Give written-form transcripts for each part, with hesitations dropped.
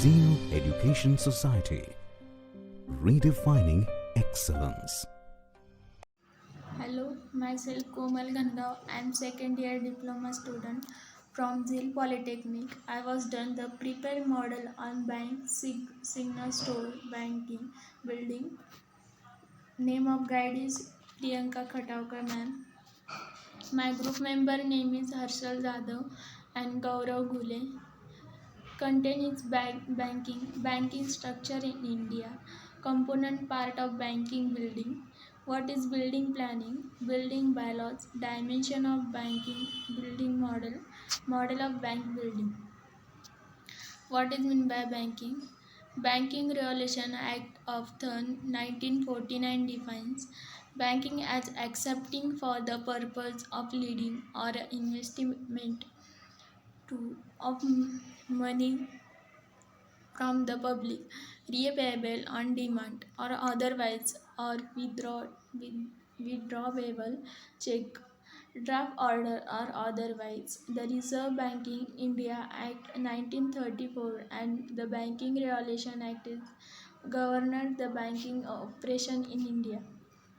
Zeo Education Society, redefining excellence. Hello, myself Komal Gandhav. I am second year diploma student from Zil Polytechnic. I was done the prepare model on bank signal store banking building. Name of guide is Priyanka Khatawkar ma'am. My group member name is Harshal Jadhav and Gaurav Ghule. Content is banking structure in India. Component part of banking building. What is building planning? Building bylaws, dimension of banking, building model of bank building. What is meant by banking? Banking Regulation Act of 1949 defines banking as accepting for the purpose of lending or investment of money from the public, repayable on demand or otherwise, or withdrawable check, draft order or otherwise. The Reserve Banking India Act 1934 and the Banking Regulation Act is governed the banking operation in India.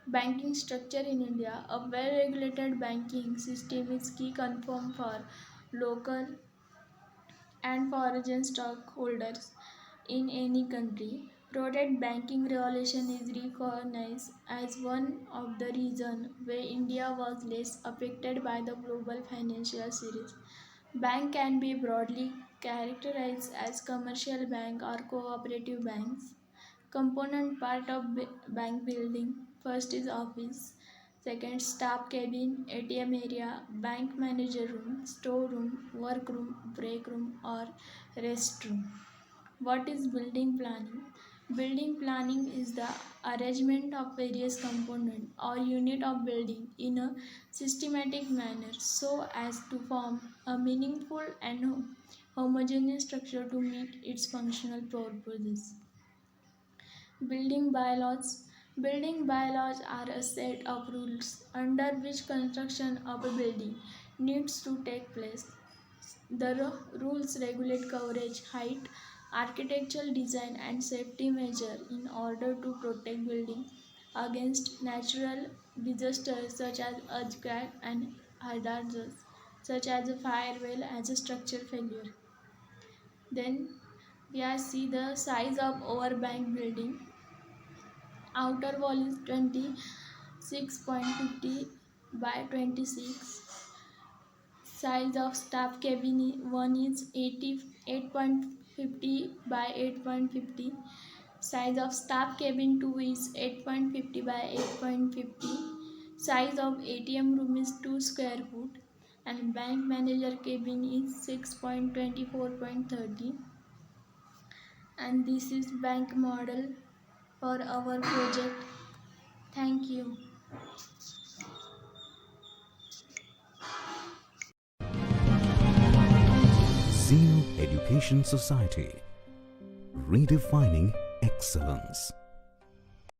Banking structure in India. A well-regulated banking system is key confirm for local and foreign stockholders in any country. Prudent banking regulation is recognized as one of the reasons why India was less affected by the global financial series. Bank can be broadly characterized as commercial bank or cooperative banks. Component part of bank building. First is office. Second, staff cabin, ATM area, bank manager room, storeroom, workroom, break room, or restroom. What is building planning? Building planning is the arrangement of various components or unit of building in a systematic manner so as to form a meaningful and homogeneous structure to meet its functional purposes. Building bylaws. Building bylaws are a set of rules under which construction of a building needs to take place. The rules regulate coverage, height, architectural design, and safety measures in order to protect buildings against natural disasters such as earthquake and hazards such as a fire well as a structural failure. Then we are see the size of our bank building. Outer wall is 26.50 by 26. Size of staff cabin 1 is 88.50 by 8.50. Size of staff cabin 2 is 8.50 by 8.50. Size of ATM room is 2 square foot and bank manager cabin is 6.24.30. And this is bank model for our project. Thank you. Zeo Education Society, redefining excellence.